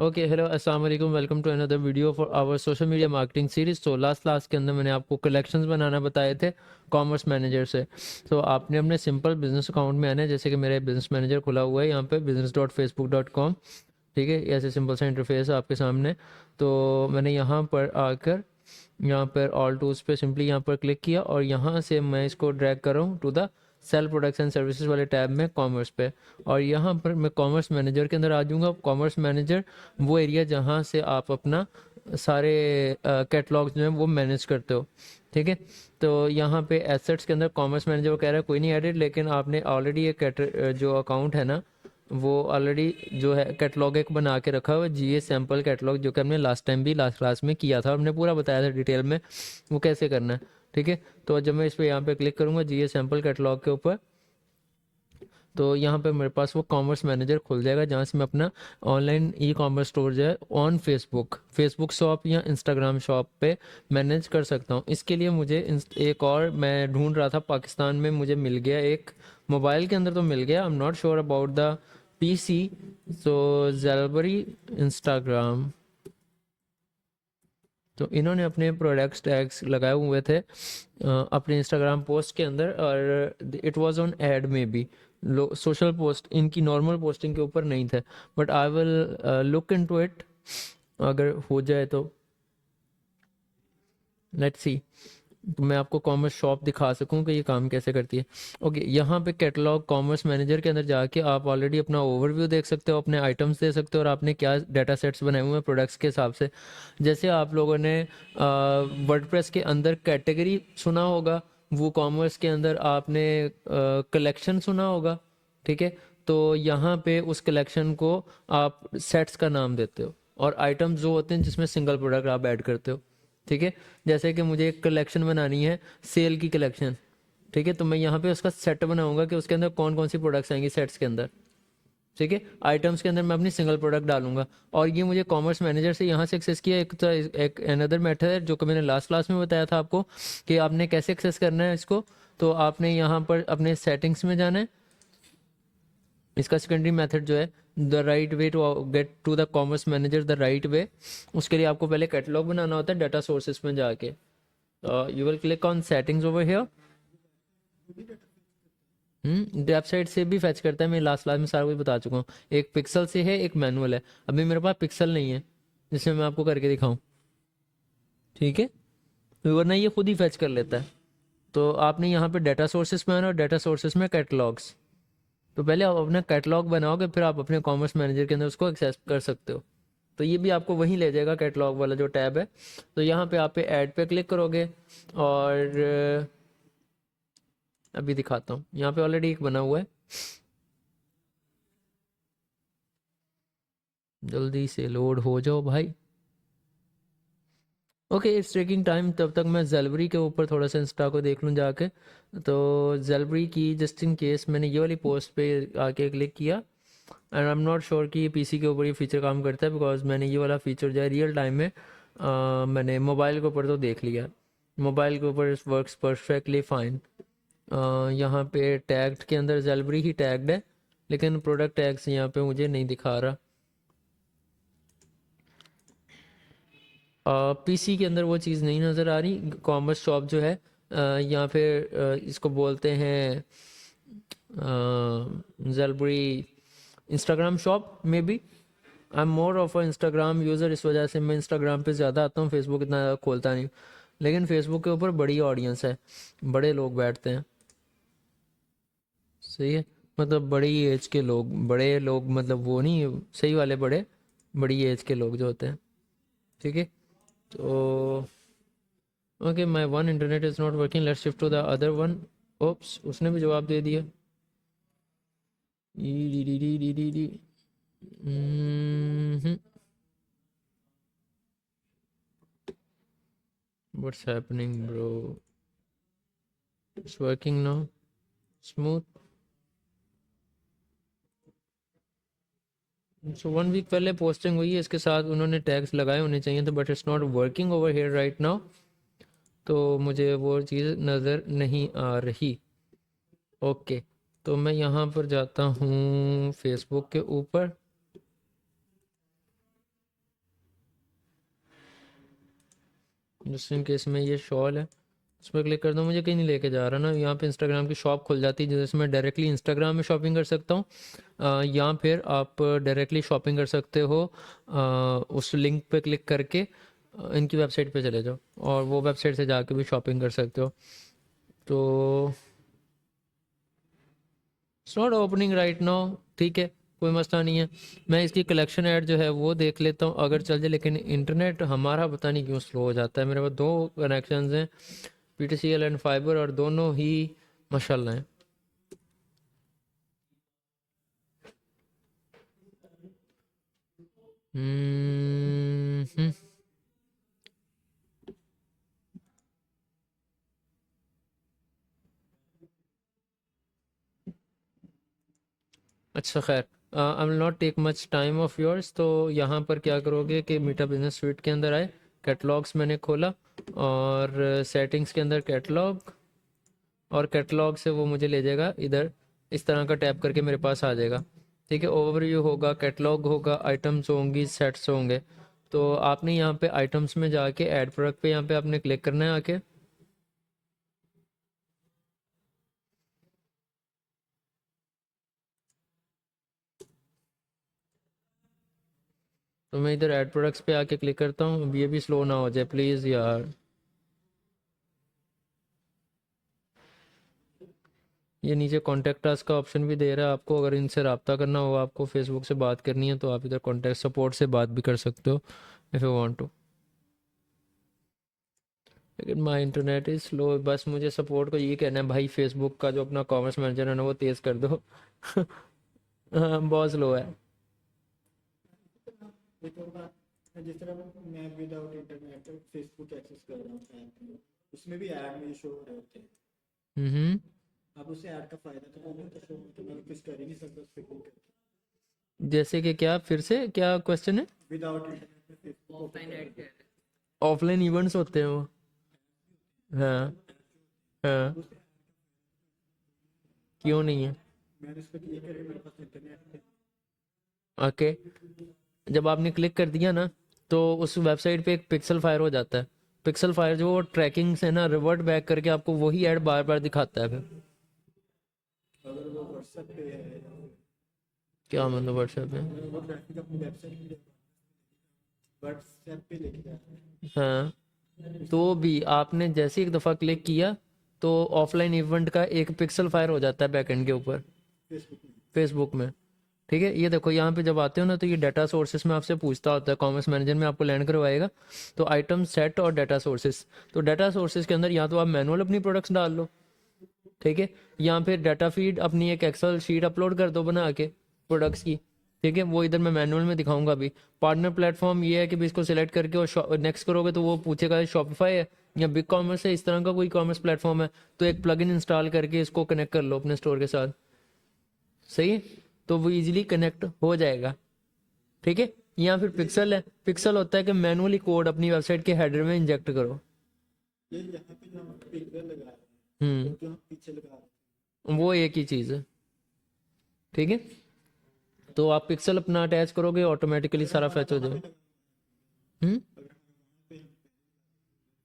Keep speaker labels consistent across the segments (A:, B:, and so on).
A: Okay, hello, अस्सलाम वालेकुम, welcome to another video for our social media marketing series. तो last class के अंदर मैंने आपको कलेक्शंस बनाना बताए थे कॉमर्स मैनेजर से। तो आपने अपने सिंपल बिजनेस अकाउंट में आना है, जैसे कि मेरा बिजनेस मैनेजर खुला हुआ है यहाँ पे business.facebook.com। ठीक है, ऐसे सिंपल सा इंटरफेस है आपके सामने। तो मैंने यहाँ पर आकर यहाँ पर ऑल टूल्स पे सिंपली यहाँ पर क्लिक किया और यहाँ से मैं इसको ड्रैग कर रहा हूँ to the sell products and services वाले टैब में कॉमर्स पे। और यहाँ पर मैं कॉमर्स मैनेजर के अंदर आ जाऊँगा। कॉमर्स मैनेजर वो एरिया जहाँ से आप अपना सारे कैटलॉग्स जो है वो मैनेज करते हो। ठीक है, तो यहाँ पे एसेट्स के अंदर कॉमर्स मैनेजर वो कह रहा है कोई नहीं एडिट, लेकिन आपने ऑलरेडी ये जो अकाउंट है ना, वो ऑलरेडी जो है कैटलॉग एक बना के रखा हुआ है, जीए सैम्पल कैटलॉग, जो कि हमने लास्ट टाइम भी लास्ट क्लास में किया था और हमने पूरा बताया था डिटेल में वो कैसे करना है। ठीक है, तो जब मैं इस पर यहाँ पे क्लिक करूँगा जीए सैम्पल कैटलॉग के ऊपर, तो यहाँ पे मेरे पास वो कॉमर्स मैनेजर खुल जाएगा जहाँ से मैं अपना ऑनलाइन ई कॉमर्स स्टोर जो है ऑन फेसबुक शॉप या इंस्टाग्राम शॉप पे मैनेज कर सकता हूँ। इसके लिए मुझे एक और मैं ढूंढ रहा था, पाकिस्तान में मुझे मिल गया एक, मोबाइल के अंदर तो मिल गया, I am not sure about the PC. So Zellbury Instagram, तो इन्होंने अपने प्रोडक्ट्स टैग्स लगाए हुए थे अपने इंस्टाग्राम पोस्ट के अंदर, और इट वाज ऑन एड में भी सोशल पोस्ट, इनकी नॉर्मल पोस्टिंग के ऊपर नहीं थे। But I will look into it, अगर हो जाए तो लेट्स सी, तो मैं आपको कॉमर्स शॉप दिखा सकूं कि ये काम कैसे करती है। ओके, यहाँ पे कैटलॉग कॉमर्स मैनेजर के अंदर जाके आप ऑलरेडी अपना ओवरव्यू देख सकते हो, अपने आइटम्स दे सकते हो और आपने क्या डाटा सेट्स बनाए हुए हैं प्रोडक्ट्स के हिसाब से। जैसे आप लोगों ने वर्डप्रेस के अंदर कैटेगरी सुना होगा, वो कॉमर्स के अंदर आपने कलेक्शन सुना होगा। ठीक है, तो यहाँ पे उस कलेक्शन को आप सेट्स का नाम देते हो और आइटम्स जो होते हैं जिसमें सिंगल प्रोडक्ट आप ऐड करते हो। ठीक है, जैसे कि मुझे एक कलेक्शन बनानी है, सेल की कलेक्शन। ठीक है, तो मैं यहाँ पे उसका सेट बनाऊंगा कि उसके अंदर कौन कौन सी प्रोडक्ट्स आएंगी सेट्स के अंदर। ठीक है, आइटम्स के अंदर मैं अपनी सिंगल प्रोडक्ट डालूंगा और ये मुझे कॉमर्स मैनेजर से यहाँ से एक्सेस किया। एक तो एक अनदर मेथड है जो कि मैंने लास्ट क्लास में बताया था आपको कि आपने कैसे एक्सेस करना है इसको। तो आपने यहाँ पर अपने सेटिंग्स में जाना है, इसका सेकेंडरी मेथड जो है the right way to get to the commerce manager the right way, उसके लिए आपको पहले कैटलॉग बनाना होता है डाटा सोर्सेस में जाके। You will click on settings over here. Website से भी फैच करता है, मैं लास्ट क्लास में सारा कुछ बता चुका हूँ। एक पिक्सल से है, एक मैनुअल है। अभी मेरे पास पिक्सल नहीं है जिसमें मैं आपको करके दिखाऊं। ठीक है, वरना ये खुद ही फैच कर लेता है। तो आपने यहाँ पे डाटा सोर्सेस में आना और डाटा सोर्सेस में कैटलॉग्स। तो पहले आप अपना कैटलॉग बनाओगे, फिर आप अपने कॉमर्स मैनेजर के अंदर उसको एक्सेस कर सकते हो। तो ये भी आपको वहीं ले जाएगा, कैटलॉग वाला जो टैब है। तो यहाँ पे आप पे ऐड पे क्लिक करोगे और अभी दिखाता हूँ, यहाँ पे ऑलरेडी एक बना हुआ है, जल्दी से लोड हो जाओ भाई। ओके, इट्स टेकिंग टाइम, तब तक मैं जेलबरी के ऊपर थोड़ा सा इंस्टा को देख लूँ जाके। तो जेलबरी की जस्ट इन केस मैंने ये वाली पोस्ट पे आके क्लिक किया and I am not sure कि ये पीसी के ऊपर ये फीचर काम करता है, बिकॉज मैंने ये वाला फीचर जो है रियल टाइम में मैंने मोबाइल के ऊपर तो देख लिया। मोबाइल के ऊपर वर्क्स परफेक्टली फाइन। यहाँ पे टैग्ड के अंदर जेलबरी ही टैग्ड है, लेकिन प्रोडक्ट टैग्स यहाँ पे मुझे नहीं दिखा रहा। पीसी के अंदर वो चीज़ नहीं नज़र आ रही। कॉमर्स शॉप जो है या फिर इसको बोलते हैं जेलबरी इंस्टाग्राम शॉप में भी। I am more of a Instagram user, इस वजह से मैं इंस्टाग्राम पे ज़्यादा आता हूँ, फेसबुक इतना ज़्यादा खोलता नहीं। लेकिन फेसबुक के ऊपर बड़ी ऑडियंस है, बड़े लोग बैठते हैं। सही है, मतलब बड़ी एज के लोग, बड़े लोग मतलब वो नहीं, सही वाले बड़े, बड़ी एज के लोग जो होते हैं। ठीक है, तो okay, my one internet is not working, let's shift to the other one. Oops, उसने भी जवाब दे दिया। What's happening bro, it's working now smooth. So 1 week पहले पोस्टिंग हुई है, इसके साथ उन्होंने टैग्स लगाए होने चाहिए थे, but it's not working over here right now. तो मुझे वो चीज़ नज़र नहीं आ रही। ओके, तो मैं यहाँ पर जाता हूँ फेसबुक के ऊपर। जैसे इन केस में ये शॉल है, उस पर क्लिक कर दो, मुझे कहीं नहीं लेके जा रहा ना, यहाँ पे इंस्टाग्राम की शॉप खुल जाती है जैसे मैं डायरेक्टली इंस्टाग्राम में शॉपिंग कर सकता हूँ, या फिर आप डायरेक्टली शॉपिंग कर सकते हो उस लिंक पे क्लिक करके इनकी वेबसाइट पे चले जाओ और वो वेबसाइट से जाके भी शॉपिंग कर सकते हो। तो it's not opening right now, ठीक है, कोई मसला नहीं है। मैं इसकी कलेक्शन ऐड जो है वो देख लेता हूँ अगर चल जाए, लेकिन इंटरनेट हमारा पता नहीं क्यों स्लो हो जाता है। मेरे पास दो कनेक्शंस हैं, PTCL एंड फाइबर, और दोनों ही माशाल्लाह हैं। हम्म। अच्छा खैर, I will not take much time of yours. तो यहाँ पर क्या करोगे कि मीटा बिजनेस स्वीट के अंदर आए, कैटलॉग्स मैंने खोला और सेटिंग्स के अंदर कैटलॉग, और कैटलॉग से वो मुझे ले जाएगा इधर, इस तरह का टैप करके मेरे पास आ जाएगा। ठीक है, ओवरव्यू होगा, कैटलॉग होगा, आइटम्स होंगी, सेट्स होंगे। तो आपने यहाँ पे आइटम्स में जाके ऐड प्रोडक्ट पे यहाँ पे आपने क्लिक करना है आके। तो मैं इधर ऐड प्रोडक्ट्स पे आके क्लिक करता हूँ। अब ये भी स्लो ना हो जाए प्लीज़ यार। ये नीचे कॉन्टैक्ट अस का ऑप्शन भी दे रहा है आपको, अगर इनसे रब्ता करना हो, आपको फेसबुक से बात करनी है तो आप इधर कॉन्टैक्ट सपोर्ट से बात भी कर सकते हो इफ़ यू वांट टू। लेकिन माई इंटरनेट इज़ स्लो, बस मुझे सपोर्ट को ये कहना है भाई, फेसबुक का जो अपना कॉमर्स मैनेजर है ना वो तेज़ कर दो। हाँ बहुत स्लो है।
B: एक और बात, जिस तरह मैं विदाउट इंटरनेट फेसबुक एक्सेस कर रहा हूँ ऐप में, उसमें भी ऐड मुझे शो हो रहे होते हैं।
A: हम्म।
B: अब उससे ऐड का फायदा तो नहीं होता, शो तो मैं कुछ कर ही नहीं सकता उस पर क्लिक करके।
A: जैसे कि क्या, फिर से क्या क्वेश्चन है?
B: विदाउट इंटरनेट पे फेसबुक ओपन करके
A: ऑफलाइन इवेंट्स होते हैं वो। हाँ हाँ,
B: उस
A: क्यों नहीं है?
B: मैंने उस पर क्लिक करके मेरे पास इंटरनेट पे
A: ओके, जब आपने क्लिक कर दिया ना तो उस वेबसाइट पे एक पिक्सल फायर हो जाता है। पिक्सल फायर जो ट्रैकिंग से ना रिवर्ट बैक करके आपको वही ऐड बार बार दिखाता है फिर।
B: अगर वो व्हाट्सएप पे है या
A: क्या मतलब व्हाट्सएप पे?
B: अगर वो ट्रैफिक अपनी वेबसाइट पे व्हाट्सएप पे लेके जाता है
A: हाँ, तो भी आपने जैसे एक दफ़ा क्लिक किया तो ऑफलाइन इवेंट का एक पिक्सल फायर हो जाता है बैकएंड के ऊपर
B: फेसबुक में।
A: फेसबुक में। ठीक है, ये देखो यहाँ पे जब आते हो ना तो ये डाटा सोर्सेस में आपसे पूछता होता है, कॉमर्स मैनेजर में आपको लैंड करवाएगा। तो आइटम सेट और डाटा सोर्सेस, तो डाटा सोर्सेस के अंदर या तो आप मैनुअल अपनी प्रोडक्ट्स डाल लो, ठीक है, या फिर डाटा फीड अपनी एक एक्सेल शीट अपलोड कर दो बना के प्रोडक्ट्स की। ठीक है, वो इधर मैं मैनुअल में दिखाऊंगा अभी। पार्टनर प्लेटफॉर्म ये है कि भी इसको सिलेक्ट करके और नेक्स्ट करोगे तो वो पूछेगा शॉपिफाई है या बिग कॉमर्स है, इस तरह का कोई कॉमर्स प्लेटफॉर्म है तो एक प्लगइन इंस्टॉल करके इसको कनेक्ट कर लो अपने स्टोर के साथ। सही है, तो वो इजीली कनेक्ट हो जाएगा। ठीक है, या फिर पिक्सल है, पिक्सल होता है कि मैनुअली कोड अपनी वेबसाइट के हेडर में इंजेक्ट करो।
B: ये यहाँ पे जो हम पिक्चर लगा रहे
A: हम्म,
B: हैं जो हम पीछे लगा रहे
A: वो एक ही चीज़ है। ठीक है, तो आप पिक्सल अपना अटैच करोगे ऑटोमेटिकली
B: हैं,
A: सारा
B: हमारा
A: फैच हो
B: वहाँ पे
A: जाएगा।
B: लगा,
A: हम्म,
B: अगर हम वहाँ पे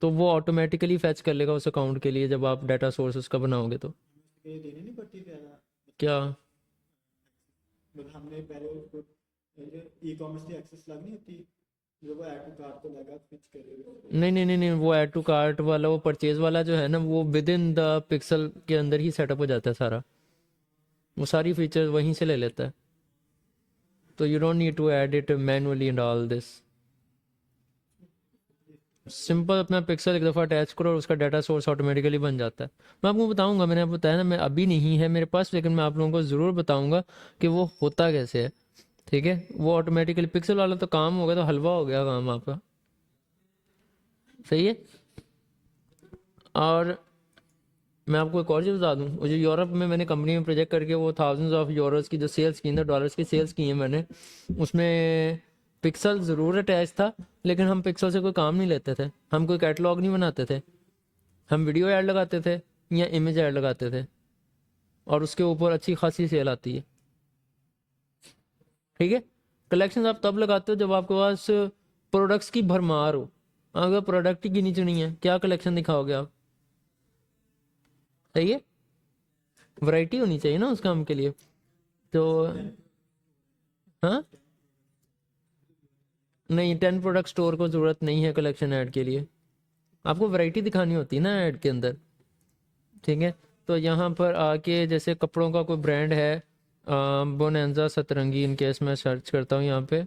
A: तो वो ऑटोमेटिकली फैच कर लेगा उस अकाउंट के लिए जब आप डाटा सोर्स उसका बनाओगे तो।
B: ये देनी नहीं पड़ती ज़्यादा,
A: क्या?
B: मतलब हमने पहले उसको ई कॉमर्स की एक्सेस लगनी होती, जो वो ऐड टू कार्ट को लगा स्विच करेगा।
A: नहीं नहीं नहीं नहीं, वो ऐड टू कार्ट वाला, वो परचेज वाला जो है ना, वो विद इन द पिक्सल के अंदर ही सेटअप हो जाता है सारा, वो सारी फीचर्स वहीं से ले लेता है। तो you don't need to add it manually and all this. Simple अपना पिक्सल एक दफ़ा अटैच करो और उसका डाटा सोर्स ऑटोमेटिकली बन जाता है। मैं आपको बताऊंगा, मैंने आपको बताया ना, मैं अभी नहीं है मेरे पास, लेकिन मैं आप लोगों को ज़रूर बताऊंगा कि वो होता कैसे है। ठीक है, वो ऑटोमेटिकली पिक्सल वाला तो काम हो गया, तो हलवा हो गया काम आपका। सही है। और मैं आपको एक और चीज़ बता दूँ, वो जो यूरोप में मैंने कंपनी में प्रोजेक्ट करके वो थाउजेंड्स ऑफ यूरोस की जो सेल्स की ना, डॉलर्स की सेल्स की है मैंने, उसमें पिक्सल ज़रूर अटैच था, लेकिन हम पिक्सल से कोई काम नहीं लेते थे, हम कोई कैटलॉग नहीं बनाते थे, हम वीडियो ऐड लगाते थे या इमेज ऐड लगाते थे, और उसके ऊपर अच्छी खासी सेल आती है। ठीक है, कलेक्शन आप तब लगाते हो जब आपके पास प्रोडक्ट्स की भरमार हो, अगर प्रोडक्ट ही गिनी चुनी है, क्या कलेक्शन दिखाओगे आप? सही है, वैरायटी होनी चाहिए ना उस काम के लिए। तो हाँ, नहीं 10 प्रोडक्ट स्टोर को ज़रूरत नहीं है कलेक्शन ऐड के लिए, आपको वैरायटी दिखानी होती है ना ऐड के अंदर। ठीक है, तो यहाँ पर आके जैसे कपड़ों का कोई ब्रांड है, बोनेंजा सतरंगी, इन केस मैं सर्च करता हूँ यहाँ पे,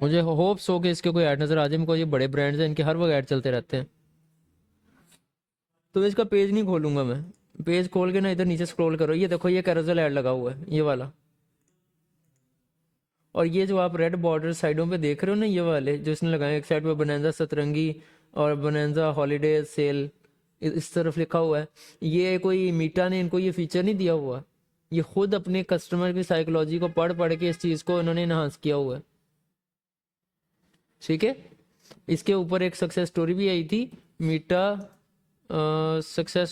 A: मुझे होप्स हो कि इसके कोई ऐड नज़र आ जाए। मेरे ये बड़े ब्रांड्स हैं, इनके हर वक्त ऐड चलते रहते हैं। तो इसका पेज नहीं खोलूंगा मैं, पेज खोल के ना इधर नीचे स्क्रॉल करो, ये देखो ये कैरोसेल ऐड लगा हुआ है, ये वाला। और ये जो आप रेड बॉर्डर साइडों पे देख रहे हो ना, ये वाले जो इसने लगाए, एक साइड पे बोनेंजा सतरंगी और बोनेंजा हॉलीडे सेल इस तरफ लिखा हुआ है। ये कोई मीटा ने इनको ये फीचर नहीं दिया हुआ, ये खुद अपने कस्टमर की साइकोलॉजी को पढ़ पढ़ के इस चीज़ को इन्होंने इन्हांस किया हुआ है। ठीक है, इसके ऊपर एक सक्सेस स्टोरी भी आई थी, मीटा सक्सेस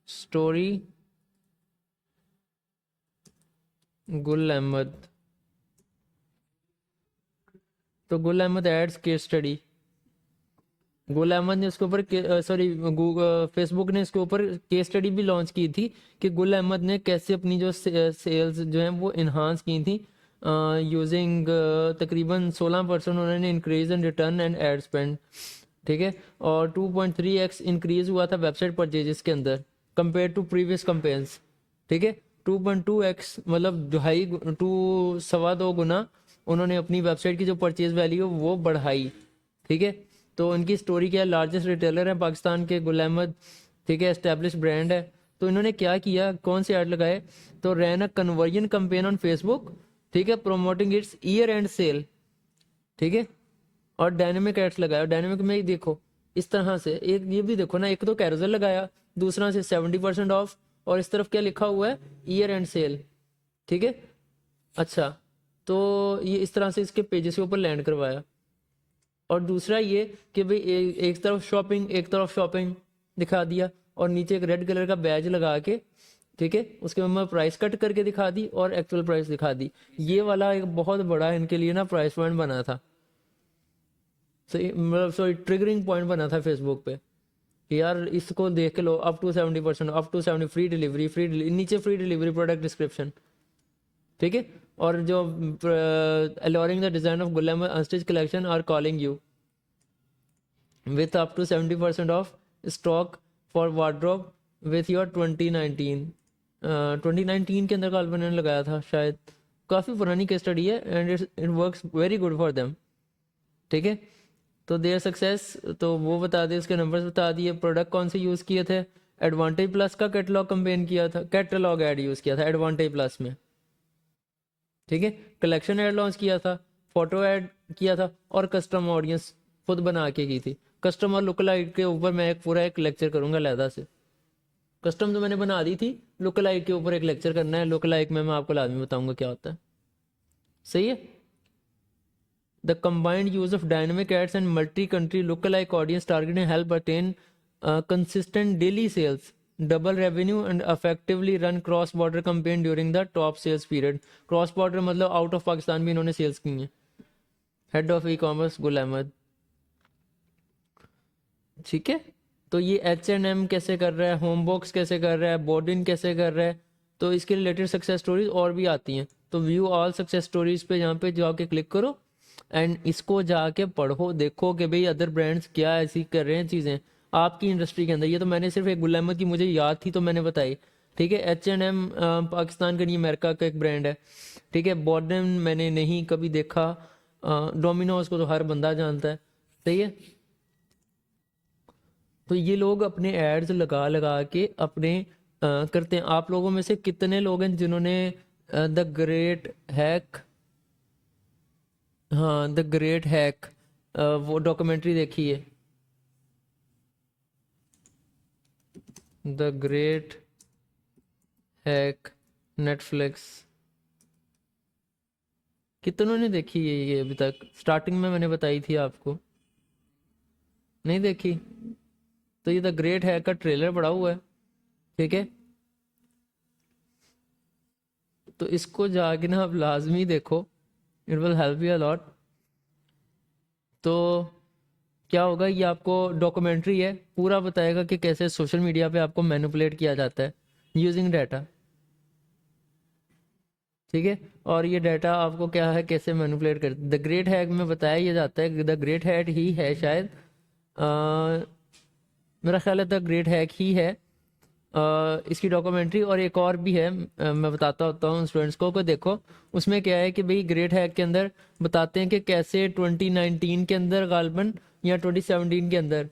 A: स्टोरी गुल अहमद। तो Gul Ahmed ads case study, Gul Ahmed ने इसके ऊपर, सॉरी गूगल फेसबुक ने इसके ऊपर केस स्टडी भी लॉन्च की थी कि गुल अहमद ने कैसे अपनी जो सेल्स जो हैं वो इन्हांस की थी यूजिंग तकरीबन 16% उन्होंने increase in return and ad spend. ठीक है, और 2.3x इंक्रीज हुआ था वेबसाइट परचेजेस के अंदर कंपेयर टू प्रीवियस कंपेयर्स। ठीक है, 2.2x मतलब 2.5 2 गुना उन्होंने अपनी वेबसाइट की जो परचेज वैल्यू वो बढ़ाई। ठीक है, तो इनकी स्टोरी क्या है, लार्जेस्ट रिटेलर है पाकिस्तान के गुल अहमद। ठीक है, एस्टेब्लिश ब्रांड है। तो इन्होंने क्या किया, कौन से ऐड लगाए, तो ran a conversion campaign on Facebook. ठीक है, promoting its year end sale. ठीक है, और डायनेमिक एड्स लगाया, और डायनेमिक में ही देखो इस तरह से, एक ये भी देखो ना, एक तो कैरोसेल लगाया, दूसरा से 70% ऑफ, और इस तरफ क्या लिखा हुआ है, ईयर एंड सेल। ठीक है, अच्छा, तो ये इस तरह से इसके पेजेस के ऊपर लैंड करवाया। और दूसरा ये कि भाई एक तरफ शॉपिंग, एक तरफ शॉपिंग दिखा दिया, और नीचे एक रेड कलर का बैज लगा के, ठीक है, उसके ऊपर प्राइस कट करके दिखा दी और एक्चुअल प्राइस दिखा दी। ये वाला एक बहुत बड़ा इनके लिए ना प्राइस पॉइंट बना था, सही मतलब सॉरी ट्रिगरिंग पॉइंट बना था फेसबुक पे कि यार इसको देख के लो, up to 70%, up to 70, free delivery, नीचे फ्री डिलीवरी, प्रोडक्ट डिस्क्रिप्शन। ठीक है, और जो अलोरिंग द डिजाइन ऑफ गुलाम unstitch collection are calling you with up to 70% off stock for wardrobe with your 2019 2019 के अंदर काल्पन ने लगाया था शायद, काफ़ी पुरानी केस स्टडी है and it works very good for them. ठीक है, तो देयर सक्सेस तो वो बता दिए, उसके नंबर्स बता दिए, प्रोडक्ट कौन से यूज़ किए थे, एडवांटेज प्लस का कैटलॉग कंपेन किया था, कैटलॉग ऐड यूज़ किया था एडवांटेज प्लस में। ठीक है, कलेक्शन ऐड लॉन्च किया था, फोटो ऐड किया था, और कस्टम ऑडियंस खुद बना के की थी। कस्टमर लुक लाइक के ऊपर मैं एक लेक्चर करूंगा लहदा से, कस्टम तो मैंने बना दी थी, लुक लाइक के ऊपर एक लेक्चर करना है, लुक लाइक में मैं आपको लाजमी बताऊंगा क्या होता है। सही है, the combined use of dynamic ads and multi country look like audience targeting help attain consistent daily sales, double revenue and effectively run cross border campaign during the top sales period. Cross border मतलब out of Pakistan भी इन्होंने sales की हैं। Head of e commerce Gul Ahmed. ठीक है, तो ये H&M कैसे कर रहा है, होमबॉक्स कैसे कर रहा है, बोर्डिन कैसे कर रहा है, तो इसके रिलेटेड सक्सेस स्टोरीज और भी आती हैं। तो व्यू ऑल सक्सेस स्टोरीज पे यहाँ पे जाके क्लिक करो एंड इसको जाके पढ़ो, देखो कि भाई अदर ब्रांड्स क्या ऐसी कर रहे हैं चीज़ें आपकी इंडस्ट्री के अंदर। ये तो मैंने सिर्फ एक गुल अहमद की मुझे याद थी तो मैंने बताई। ठीक है, H&M पाकिस्तान का नहीं, अमेरिका का एक ब्रांड है। ठीक है, बोर्डिन मैंने नहीं कभी देखा, डोमिनोज को तो हर बंदा जानता है। सही है, तो ये लोग अपने एड्स लगा लगा के अपने करते हैं। आप लोगों में से कितने लोग हैं जिन्होंने द ग्रेट हैक, हाँ द ग्रेट हैक वो डॉक्यूमेंट्री देखी है, द ग्रेट हैक, नेटफ्लिक्स, कितनों ने देखी है ये अभी तक? स्टार्टिंग में मैंने बताई थी आपको, नहीं देखी? तो ये द ग्रेट हैक का ट्रेलर पड़ा हुआ है। ठीक है, तो इसको जाके ना आप लाजमी देखो, it will help you a lot. तो क्या होगा, ये आपको डॉक्यूमेंट्री है, पूरा बताएगा कि कैसे सोशल मीडिया पे आपको मैनिपुलेट किया जाता है यूजिंग डाटा। ठीक है, और ये डाटा आपको क्या है, कैसे मैनिपुलेट कर, द ग्रेट हैक में बताया ये जाता है कि द ग्रेट हैक ही है शायद, मेरा ख्याल है द ग्रेट हैक ही है। इसकी डॉक्यूमेंट्री और एक और भी है, मैं बताता होता हूँ स्टूडेंट्स को देखो उसमें क्या है कि भाई ग्रेट हैक के अंदर बताते हैं कि कैसे 2019 के अंदर गालबन या 2017 के अंदर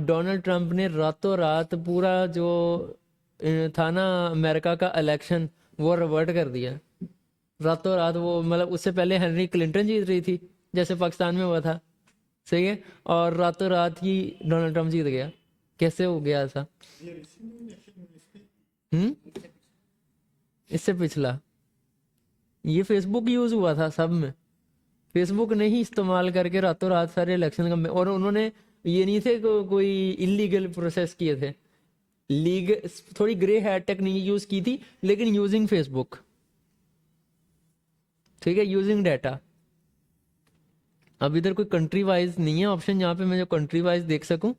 A: डोनाल्ड ट्रंप ने रातों रात पूरा जो था ना अमेरिका का इलेक्शन वो रिवर्ट कर दिया रातों रात। वो मतलब उससे पहले हेनरी क्लिंटन जीत रही थी जैसे पाकिस्तान में हुआ था, सही है, और रातों रात ही डोनाल्ड ट्रंप जीत गया। कैसे हो गया ऐसा?
B: ये रिसेंट इलेक्शन में इस पे
A: हम्म, इससे पिछला ये फेसबुक यूज हुआ था सब में, फेसबुक ने ही इस्तेमाल करके रातों रात सारे इलेक्शन का, और उन्होंने ये नहीं थे कोई इलीगल प्रोसेस किए थे, लीग थोड़ी ग्रे हैट टेक्निक यूज की थी लेकिन यूजिंग फेसबुक। ठीक है, यूजिंग डाटा। अब इधर कोई कंट्री वाइज नहीं है ऑप्शन जहाँ पे मैं जो कंट्री वाइज देख सकूं,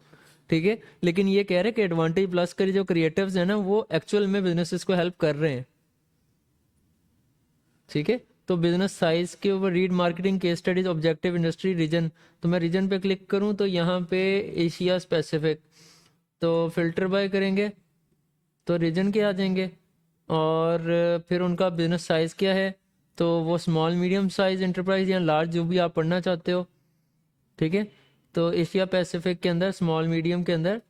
A: ठीक है, लेकिन ये कह रहे हैं कि एडवांटेज प्लस के जो क्रिएटिव्स हैं ना वो एक्चुअल में बिजनेसेस को हेल्प कर रहे हैं। ठीक है, तो बिजनेस साइज के ऊपर read marketing case studies objective industry region, तो मैं रीजन पे क्लिक करूं तो यहाँ पे एशिया स्पेसिफिक, तो फिल्टर बाय करेंगे तो रीजन के आ जाएंगे, और फिर उनका बिजनेस साइज क्या है, तो वो स्मॉल मीडियम साइज एंटरप्राइज या लार्ज जो भी आप पढ़ना चाहते हो। ठीक है, तो एशिया पैसिफिक के अंदर स्मॉल मीडियम के अंदर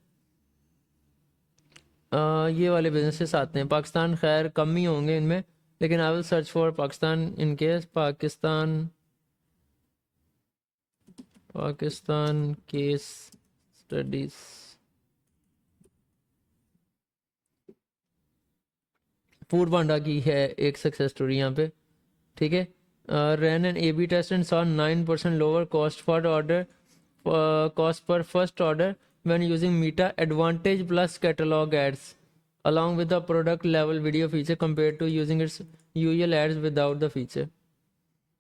A: ये वाले बिजनेसेस आते हैं। पाकिस्तान खैर कम ही होंगे इनमें, लेकिन I will search for Pakistan in case, Pakistan case studies. Foodpanda की है एक सक्सेस स्टोरी यहाँ पे। ठीक है, ran an A/B test and saw 9% lower cost for order, cost per first order when using Meta Advantage Plus catalog ads along with the product level video feature compared to using its usual ads without the feature।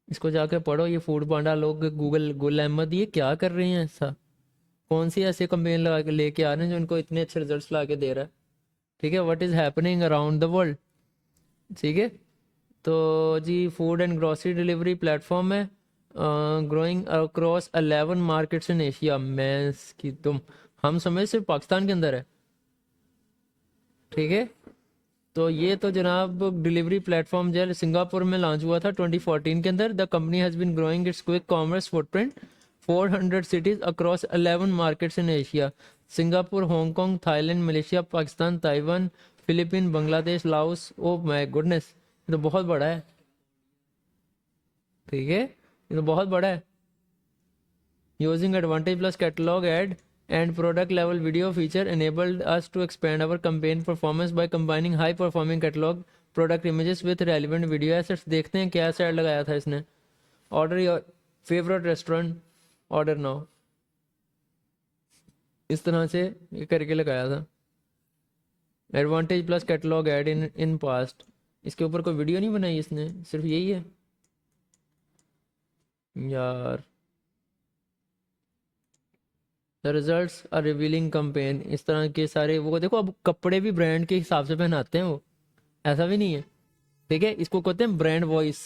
A: इसको जाके पढ़ो, ये food पांडा लोग, Google Gul Ahmed ये क्या कर रहे हैं ऐसा, कौन सी ऐसे कंपेन लगा के लेके आ रहे हैं जो इनको इतने अच्छे रिजल्ट्स ला के दे रहा है। ठीक है, what is happening around the world. ठीक है, तो जी food and grocery delivery platform है, growing across 11 markets in Asia. मैं की तुम, हम समझ सिर्फ पाकिस्तान के अंदर है। ठीक है, तो ये तो जनाब डिलीवरी प्लेटफॉर्म जो है सिंगापुर में लॉन्च हुआ था 2014 के अंदर। The company has been growing its quick commerce footprint 400 cities across 11 markets in Asia, Singapore, Hong Kong, Thailand, Malaysia, Pakistan, Taiwan, Philippine, Bangladesh, Laos. Oh my goodness, ये तो बहुत बड़ा है। ठीक है, ये तो बहुत बड़ा है। Using advantage plus catalogue ad and product level video feature enabled us to expand our campaign performance by combining high performing catalog product images with relevant video assets। देखते हैं क्या ऐसा ऐड लगाया था इसने, order your favourite restaurant, order now, इस तरह से ये करके लगाया था। Advantage plus catalogue ad in past, इसके ऊपर कोई वीडियो नहीं बनाई इसने, सिर्फ यही है यार। The results are revealing campaign, इस तरह के सारे वो देखो। अब कपड़े भी ब्रांड के हिसाब से पहनाते हैं वो, ऐसा भी नहीं है। ठीक है, इसको कहते हैं ब्रांड वॉइस।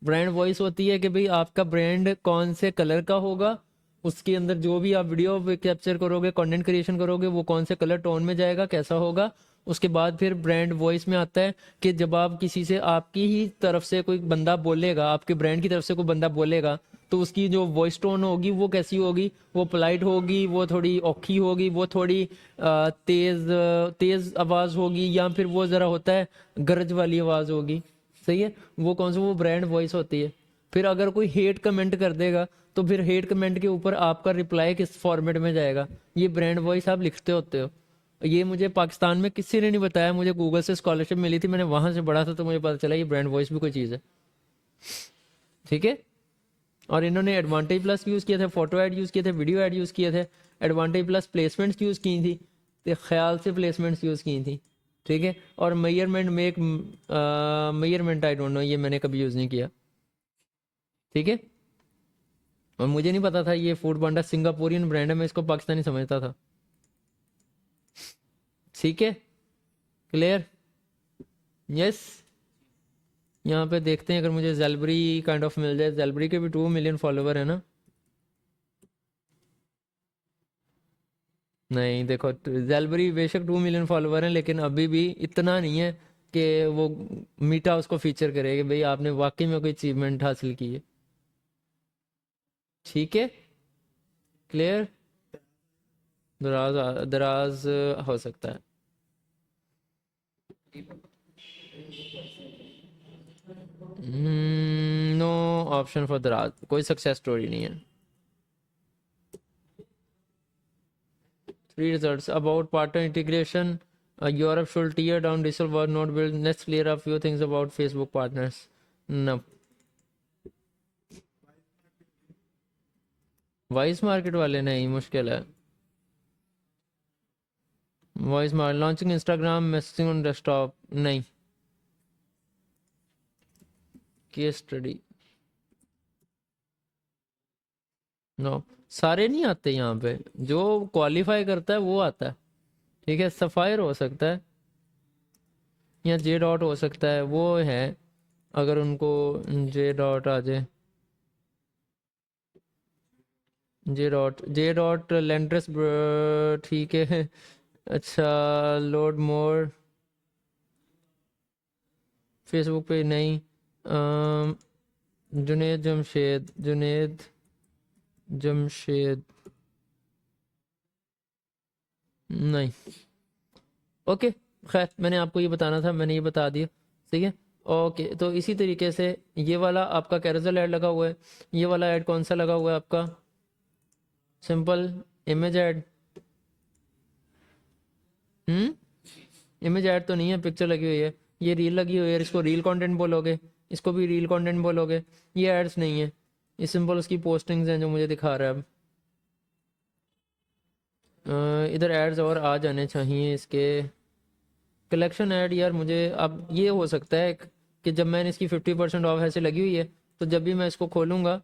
A: ब्रांड वॉइस होती है कि भाई आपका ब्रांड कौन से कलर का होगा, उसके अंदर जो भी आप वीडियो कैप्चर करोगे, कंटेंट क्रिएशन करोगे, वो कौन से कलर टोन में जाएगा, कैसा होगा। उसके बाद फिर ब्रांड वॉइस में आता है कि जब आप किसी से, आपकी ही तरफ से कोई बंदा बोलेगा, आपके ब्रांड की तरफ से कोई बंदा बोलेगा, तो उसकी जो वॉइस टोन होगी वो कैसी होगी, वो पोलाइट होगी, वो थोड़ी औखी होगी, वो थोड़ी तेज तेज आवाज़ होगी, या फिर वो ज़रा होता है गरज वाली आवाज़ होगी। सही है, वो कौन सा, वो ब्रांड वॉइस होती है। फिर अगर कोई हेट कमेंट कर देगा तो फिर हेट कमेंट के ऊपर आपका रिप्लाई किस फॉर्मेट में जाएगा, ये ब्रांड वॉइस आप लिखते होते हो। ये मुझे पाकिस्तान में किसी ने नहीं बताया, मुझे गूगल से स्कॉलरशिप मिली थी, मैंने वहां से पढ़ा था, तो मुझे पता चला ये ब्रांड वॉइस भी कोई चीज़ है। ठीक है, और इन्होंने एडवांटेज प्लस यूज़ किए थे, फोटो ऐड यूज़ किए थे, वीडियो ऐड यूज़ किए थे, एडवांटेज प्लस प्लेसमेंट्स यूज़ की थी, तो ख्याल से प्लेसमेंट्स यूज़ की थी। ठीक है। और मेजरमेंट आई डोंट नो, ये मैंने कभी यूज़ नहीं किया। ठीक है। और मुझे नहीं पता था ये फूड पांडा सिंगापुरियन ब्रांड है, मैं इसको पाकिस्तानी समझता था। ठीक है, क्लियर। यस। यहाँ पे देखते हैं अगर मुझे जेलबरी काइंड ऑफ मिल जाए। जेलबरी के भी 2 मिलियन फॉलोवर है ना। नहीं देखो, जेलबरी बेशक 2 मिलियन फॉलोवर हैं, लेकिन अभी भी इतना नहीं है कि वो मीटा उसको फीचर करे कि भाई आपने वाकई में कोई अचीवमेंट हासिल की है। ठीक है, क्लियर। दराज दराज हो सकता है। नो ऑप्शन फॉर दराज, कोई सक्सेस स्टोरी नहीं है। 3 results about partner integration. Europe should tear down digital war not build. Let's clear a few things about Facebook partners. No. Voice market वाले नहीं, मुश्किल है। Voice market launching Instagram messaging on desktop नहीं। Case study no. सारे नहीं आते यहाँ पे, जो क्वालिफाई करता है वो आता है। ठीक है, सफायर हो सकता है या जे डॉट हो सकता है, वो है अगर उनको जे डॉट आ जाए। जे डॉट लेंट्रस, ठीक है। अच्छा, लोड मोर फेसबुक पे नहीं। जुनेद जमशेद नहीं। ओके, खैर मैंने आपको ये बताना था, मैंने ये बता दिया। ठीक है। ओके, तो इसी तरीके से ये वाला आपका कैरोसेल ऐड लगा हुआ है। ये वाला ऐड कौन सा लगा हुआ है आपका? Simple image add. Image add तो नहीं है, पिक्चर लगी हुई है। ये रील लगी हुई है, इसको रील कंटेंट बोलोगे, इसको भी रील कंटेंट बोलोगे। ये एड्स नहीं है, ये सिंपल उसकी पोस्टिंग्स हैं जो मुझे दिखा रहा है अब। इधर एड्स और आ जाने चाहिए इसके। कलेक्शन ऐड यार, मुझे अब ये हो सकता है कि जब मैंने इसकी 50% ऑफ ऐसे लगी हुई है, तो जब भी मैं इसको खोलूँगा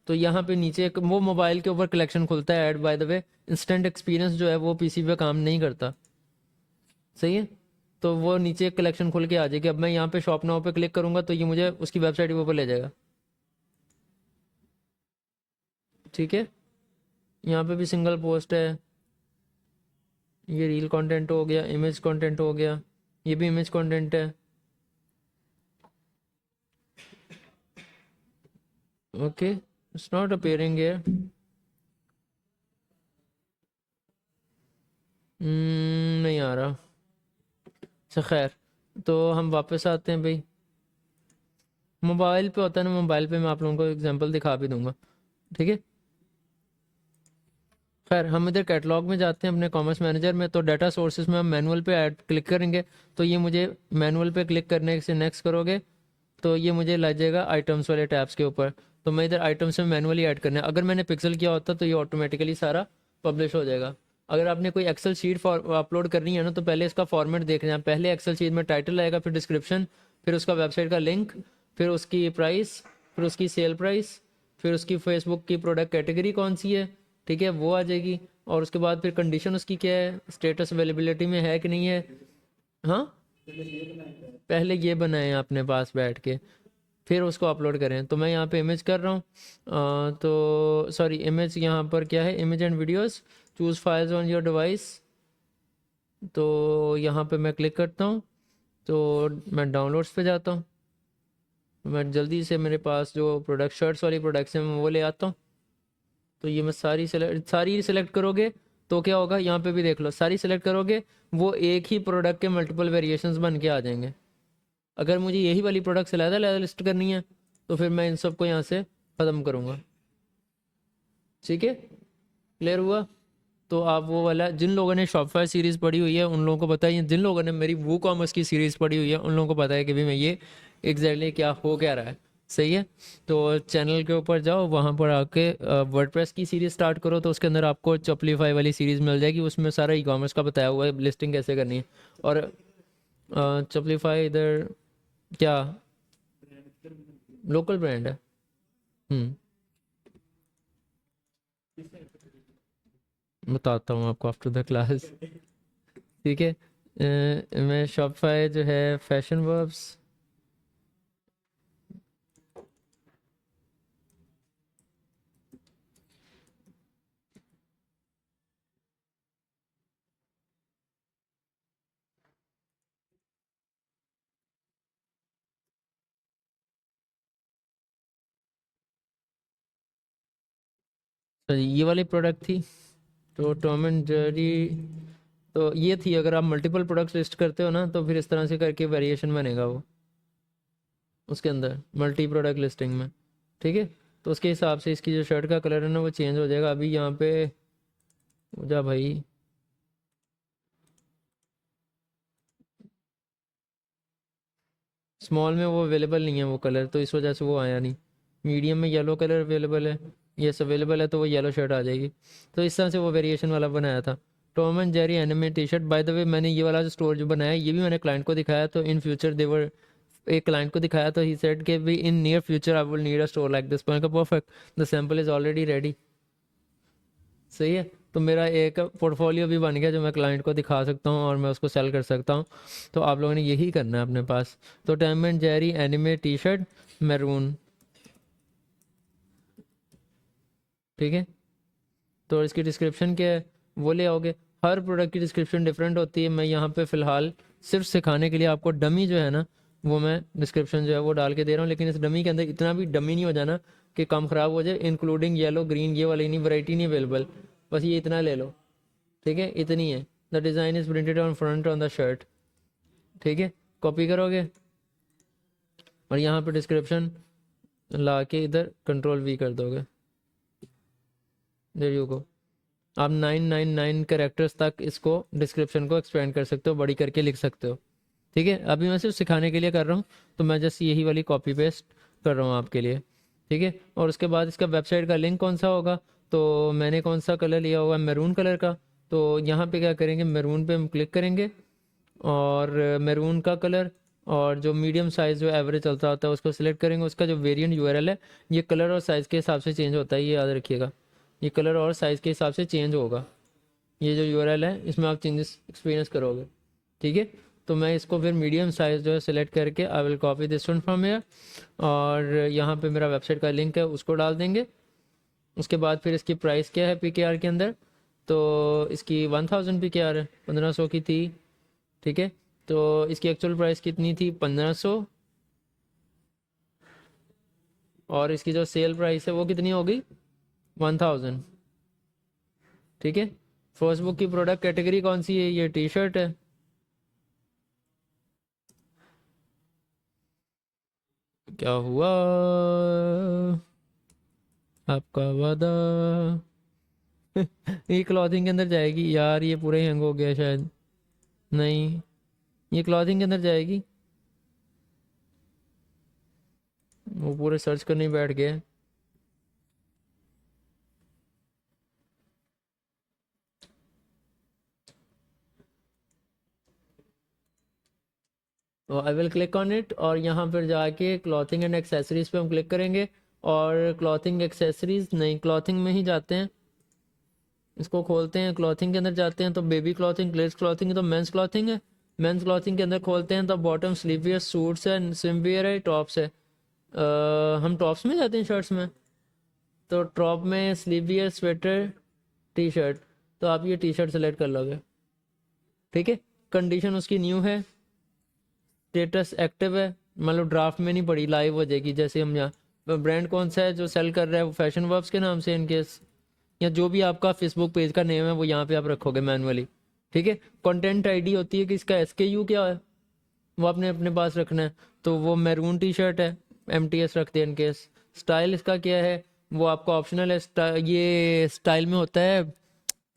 A: तो यहाँ पे नीचे एक वो मोबाइल के ऊपर कलेक्शन खुलता है add. By the way, instant experience जो है वो पीसी पे काम नहीं करता। सही है। तो वो नीचे एक कलेक्शन खुल के आ जाएगी। अब मैं यहाँ पे शॉप नाउ पे क्लिक करूँगा तो ये मुझे उसकी वेबसाइट के ऊपर ले जाएगा। ठीक है, यहाँ पे भी सिंगल पोस्ट है। ये रील कंटेंट हो गया, इमेज कंटेंट हो गया, ये भी इमेज कंटेंट है। Okay, it's not appearing here. नहीं आ रहा। अच्छा खैर, तो हम वापस आते हैं भाई। मोबाइल पे होता है ना, मोबाइल पे मैं आप लोगों को एग्जांपल दिखा भी दूंगा। ठीक है। खैर, हम इधर कैटलॉग में जाते हैं अपने कॉमर्स मैनेजर में। तो डाटा सोर्सेज में हम मैनुअल पे ऐड क्लिक करेंगे, तो ये मुझे मैनुअल पे क्लिक करने से नेक्स्ट करोगे तो ये मुझे ला जाएगा आइटम्स वाले टैब्स के ऊपर। तो मैं इधर आइटम्स में मैनुअली ऐड करना है। अगर मैंने पिक्सल किया होता तो ये ऑटोमेटिकली सारा पब्लिश हो जाएगा। अगर आपने कोई एक्सेल शीट अपलोड करनी है ना, तो पहले इसका फॉर्मेट देखना है। पहले एक्सेल शीट में टाइटल आएगा, फिर डिस्क्रिप्शन, फिर उसका वेबसाइट का लिंक, फिर उसकी प्राइस, फिर उसकी सेल प्राइस, फिर उसकी फेसबुक की प्रोडक्ट कैटेगरी कौन सी है, ठीक है, वो आ जाएगी। और उसके बाद फिर कंडीशन उसकी क्या है, स्टेटस अवेलेबिलिटी में है कि नहीं है। हाँ, पहले ये बनाएं अपने पास बैठ के, फिर उसको अपलोड करें। तो मैं यहाँ पे इमेज कर रहा हूँ। तो सॉरी, इमेज यहाँ पर क्या है, image and videos, choose files on your device. तो यहाँ पे मैं क्लिक करता हूँ, तो मैं डाउनलोड्स पे जाता हूँ। मैं जल्दी से मेरे पास जो प्रोडक्ट शर्ट्स वाली प्रोडक्ट्स हैं मैं वो ले आता हूँ। तो ये मैं सारी सिलेक्ट करोगे तो क्या होगा, यहाँ पे भी देख लो, सारी सिलेक्ट करोगे वो एक ही प्रोडक्ट के मल्टीपल वेरिएशंस बन के आ जाएंगे। अगर मुझे यही वाली प्रोडक्ट्स अलग लिस्ट करनी है तो फिर मैं इन सबको यहाँ से ख़त्म करूँगा। ठीक है, क्लियर हुआ। तो आप वो वाला, जिन लोगों ने शॉपफाई सीरीज़ पढ़ी हुई है उन लोगों को पता है, जिन लोगों ने मेरी वो कॉमर्स की सीरीज़ पढ़ी हुई है उन लोगों को पता है कि भाई मैं ये एग्जैक्टली क्या हो क्या रहा है। सही है। तो चैनल के ऊपर जाओ, वहाँ पर आके वर्डप्रेस की सीरीज स्टार्ट करो, तो उसके अंदर आपको चॉपलीफाई वाली सीरीज मिल जाएगी, उसमें सारा ई कॉमर्स का बताया हुआ है, लिस्टिंग कैसे करनी है। और चॉपलीफाई इधर क्या लोकल ब्रांड है। हम्म, बताता हूँ आपको आफ्टर द क्लास। ठीक है। मैं शॉपify जो है फैशन वर्ब्स, ये वाली प्रोडक्ट थी। तो टॉम एंड जेरी, तो ये थी। अगर आप मल्टीपल प्रोडक्ट्स लिस्ट करते हो ना, तो फिर इस तरह से करके वेरिएशन बनेगा वो उसके अंदर मल्टी प्रोडक्ट लिस्टिंग में। ठीक है। तो उसके हिसाब से इसकी जो शर्ट का कलर है ना, वो चेंज हो जाएगा। अभी यहाँ पे हो जा भाई, स्मॉल में वो अवेलेबल नहीं है वो कलर, तो इस वजह से वो आया नहीं। मीडियम में येलो कलर अवेलेबल है, यस अवेलेबल है, तो वो येलो शर्ट आ जाएगी। तो इस तरह से वो वेरिएशन वाला बनाया था। Tom and Jerry anime T shirt, by the way मैंने ये वाला जो स्टोर जो बनाया है, ये भी मैंने क्लाइंट को दिखाया। तो इन फ्यूचर देवर, एक क्लाइंट को दिखाया, तो ही सेड कि भी in near future I will need a store like this. मैंने कहा perfect, the sample is already ready. सही है। तो मेरा एक पोर्टफोलियो भी बन गया जो मैं क्लाइंट को दिखा सकता हूँ और मैं उसको सेल कर सकता हूँ। तो आप लोगों ने यही करना है अपने पास। तो Tom and Jerry anime T shirt maroon, ठीक है। तो इसकी डिस्क्रिप्शन क्या है वो ले आओगे। हर प्रोडक्ट की डिस्क्रिप्शन डिफरेंट होती है। मैं यहाँ पे फ़िलहाल सिर्फ सिखाने के लिए आपको डमी जो है ना, वो मैं डिस्क्रिप्शन जो है वो डाल के दे रहा हूँ। लेकिन इस डमी के अंदर इतना भी डमी नहीं हो जाना कि काम ख़राब हो जाए। इंक्लूडिंग येलो ग्रीन, ये वाली नहीं, वैरायटी नहीं अवेलेबल, बस ये इतना ले लो। ठीक है, इतनी है। The design is printed on front on the shirt. ठीक है, कॉपी करोगे और यहाँ पे डिस्क्रिप्शन ला के इधर कंट्रोल वी कर दोगे। There you go. आप 999 कैरेक्टर्स तक इसको डिस्क्रिप्शन को एक्सपेंड कर सकते हो, बड़ी करके लिख सकते हो। ठीक है, अभी मैं सिर्फ सिखाने के लिए कर रहा हूँ, तो मैं जस्ट यही वाली कॉपी पेस्ट कर रहा हूँ आपके लिए। ठीक है। और उसके बाद इसका वेबसाइट का लिंक कौन सा होगा, तो मैंने कौन सा कलर लिया हुआ है, मैरून कलर का। तो यहाँ पे क्या करेंगे, मैरून पे हम क्लिक करेंगे और मैरून का कलर, और जो मीडियम साइज़ जो एवरेज चलता होता है उसको सिलेक्ट करेंगे। उसका जो वेरिएंट यूआरएल है, ये कलर और साइज़ के हिसाब से चेंज होता है, ये याद रखिएगा। ये कलर और साइज़ के हिसाब से चेंज होगा। ये जो यूआरएल है, इसमें आप चेंजेस एक्सपीरियंस करोगे। ठीक है। तो मैं इसको फिर मीडियम साइज़ जो है सिलेक्ट करके I will copy this one from here, और यहाँ पे मेरा वेबसाइट का लिंक है उसको डाल देंगे। उसके बाद फिर इसकी प्राइस क्या है पीकेआर के अंदर, तो इसकी 1000 पीकेआर है, 1500 की थी। ठीक है। तो इसकी एक्चुअल प्राइस कितनी थी, 1500। और इसकी जो सेल प्राइस है वो कितनी होगी, 1000। ठीक है। फर्स्ट बुक की प्रोडक्ट कैटेगरी कौन सी है, ये टी शर्ट है। क्या हुआ आपका वादा। ये क्लॉथिंग के अंदर जाएगी यार, ये पूरा ही हैंग हो गया शायद। नहीं, ये क्लॉथिंग के अंदर जाएगी। वो पूरे सर्च करने ही बैठ गए। तो I will click on it, और यहाँ पर जाके क्लॉथिंग एंड एक्सेसरीज पे हम क्लिक करेंगे। और क्लॉथिंग एक्सेसरीज नहीं, क्लॉथिंग में ही जाते हैं। इसको खोलते हैं, क्लॉथिंग के अंदर जाते हैं, तो बेबी क्लॉथिंग, किड्स क्लॉथिंग, तो मेंस क्लॉथिंग है। मेंस क्लॉथिंग के अंदर खोलते हैं तो बॉटम स्लीव वियर, सूट्स है, स्विम वियर है, टॉप्स है। हम टॉप्स में जाते हैं, शर्ट्स में। तो टॉप में sleeve wear, sweater, T shirt. तो आप ये टी शर्ट सेलेक्ट कर लोगे। ठीक है। कंडीशन उसकी न्यू है, स्टेटस एक्टिव है, मतलब ड्राफ्ट में नहीं पड़ी, लाइव हो जाएगी जैसे हम यहाँ। ब्रांड कौन सा है जो सेल कर रहा है, वो फैशन वर्ब्स के नाम से इनकेस, या जो भी आपका फेसबुक पेज का नेम है वो यहाँ पे आप रखोगे मैनुअली। ठीक है। कंटेंट आईडी होती है कि इसका एसकेयू क्या है, वो आपने अपने पास रखना है। तो वो मैरून टी शर्ट है, एमटीएस रखते हैं इनकेस। स्टाइल इसका क्या है, वो आपका ऑप्शनल है। ये स्टाइल में होता है,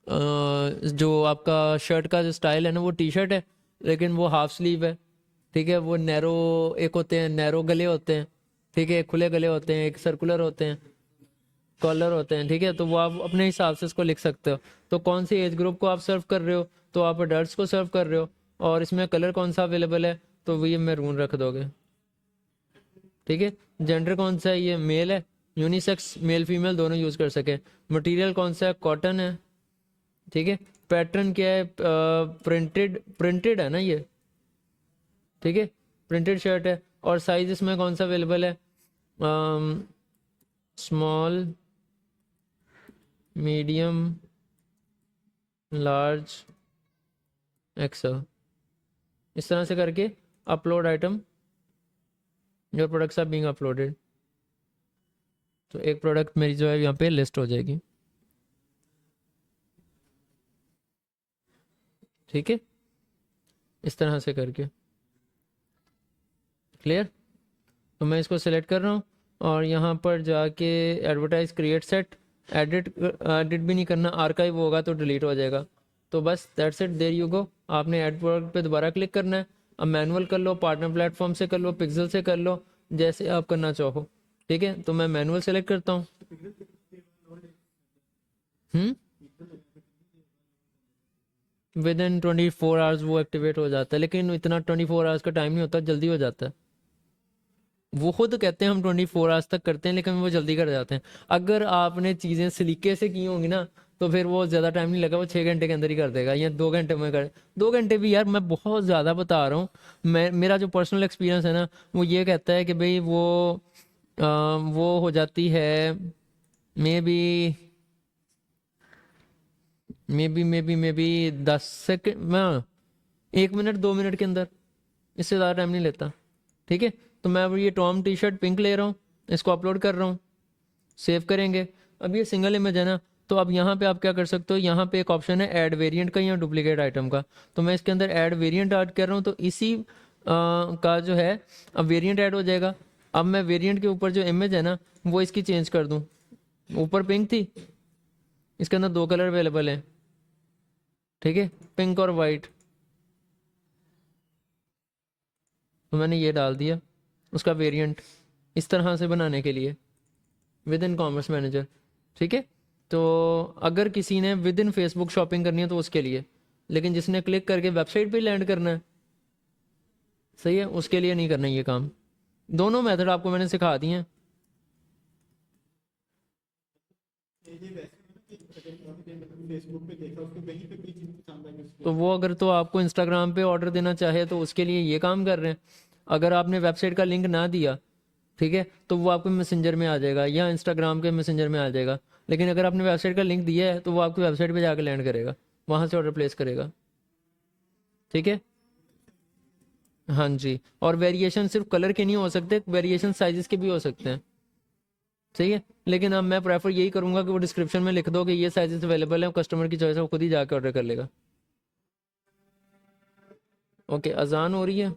A: जो आपका शर्ट का जो स्टाइल है ना, वो टी शर्ट है, लेकिन वो हाफ स्लीव है। ठीक है। वो नैरो, एक होते हैं नैरो गले होते हैं, ठीक है, खुले गले होते हैं, एक सर्कुलर होते हैं, कॉलर होते हैं, ठीक है। तो वो आप अपने हिसाब से इसको लिख सकते हो। तो कौन सी एज ग्रुप को आप सर्व कर रहे हो, तो आप अडल्ट को सर्व कर रहे हो। और इसमें कलर कौन सा अवेलेबल है, तो वो ये मैरून रख दोगे, ठीक है। जेंडर कौन सा है, ये मेल है, यूनिसेक्स, मेल फीमेल दोनों यूज कर सके। मटेरियल कौन सा है, कॉटन है, ठीक है। पैटर्न क्या है, प्रिंटेड, प्रिंटेड है ना ये, ठीक है, प्रिंटेड शर्ट है। और साइज इसमें कौन सा अवेलेबल है, स्मॉल, मीडियम, लार्ज, एक्सेल। इस तरह से करके upload item, your products are being uploaded. तो एक प्रोडक्ट मेरी जो है यहाँ पे लिस्ट हो जाएगी, ठीक है, इस तरह से करके। क्लियर। तो मैं इसको सिलेक्ट कर रहा हूँ और यहाँ पर जाके advertise, create set, edit, edit भी नहीं करना, आर्काइव होगा तो डिलीट हो जाएगा। तो बस that's it, there you go. आपने एड प्रोडक्ट पे दोबारा क्लिक करना है। अब मैनुअल कर लो, पार्टनर प्लेटफॉर्म से कर लो, पिक्सल से कर लो, जैसे आप करना चाहो, ठीक है। तो मैं मैनुअल सेलेक्ट करता हूँ। विद इन 24 आवर्स वो एक्टिवेट हो जाता है, लेकिन इतना 24 आवर्स का टाइम नहीं होता, जल्दी हो जाता है। वो खुद कहते हैं हम 24 आवर्स तक करते हैं, लेकिन वो जल्दी कर जाते हैं। अगर आपने चीज़ें सलीके से की होंगी ना, तो फिर वो ज़्यादा टाइम नहीं लगा, वो 6 घंटे के अंदर ही कर देगा, या 2 घंटे में कर। 2 घंटे भी यार मैं बहुत ज़्यादा बता रहा हूँ। मैं, मेरा जो पर्सनल एक्सपीरियंस है ना, वो ये कहता है कि भाई वो हो जाती है, मे बी 10 सेकेंड, हाँ, 1 मिनट 2 मिनट के अंदर, इससे ज़्यादा टाइम नहीं लेता, ठीक है। तो मैं अब ये टॉम टी शर्ट पिंक ले रहा हूँ, इसको अपलोड कर रहा हूँ, सेव करेंगे। अब ये सिंगल इमेज है ना, तो अब यहाँ पे आप क्या कर सकते हो, यहाँ पे एक ऑप्शन है ऐड वेरिएंट का या डुप्लीकेट आइटम का। तो मैं इसके अंदर ऐड वेरिएंट ऐड कर रहा हूँ, तो इसी का जो है अब वेरिएंट ऐड हो जाएगा। अब मैं वेरिएंट के ऊपर जो इमेज है ना, वो इसकी चेंज कर दूँ। ऊपर पिंक थी, इसके अंदर 2 कलर अवेलेबल हैं, ठीक है, पिंक और वाइट। तो मैंने ये डाल दिया उसका वेरिएंट, इस तरह से बनाने के लिए विद इन कॉमर्स मैनेजर, ठीक है। तो अगर किसी ने विद इन फेसबुक शॉपिंग करनी है तो उसके लिए, लेकिन जिसने क्लिक करके वेबसाइट पे लैंड करना है, सही है, उसके लिए नहीं करना ये काम। दोनों मेथड आपको मैंने सिखा दिए हैं।
B: ये वैसे है ना कि अगर आपने मतलब फेसबुक पे देखा, उसको वहीं पे कोई चीज़ पसंद आई उसको
A: तो वो अगर तो आपको इंस्टाग्राम पे ऑर्डर देना चाहे तो उसके लिए ये काम कर रहे हैं। अगर आपने वेबसाइट का लिंक ना दिया, ठीक है, तो वो आपके मैसेंजर में आ जाएगा या इंस्टाग्राम के मैसेंजर में आ जाएगा। लेकिन अगर आपने वेबसाइट का लिंक दिया है तो वो आपकी वेबसाइट पे जाकर लैंड करेगा, वहाँ से ऑर्डर प्लेस करेगा, ठीक है। हाँ जी। और वेरिएशन सिर्फ कलर के नहीं हो सकते, वेरिएशन साइजेस के भी हो सकते हैं, सही है। लेकिन अब मैं प्रेफर यही करूंगा कि वो डिस्क्रिप्शन में लिख दो कि ये साइजेस अवेलेबल है, कस्टमर की चॉइस है, वो खुद ही जाकर ऑर्डर कर लेगा। ओके, अजान हो रही है,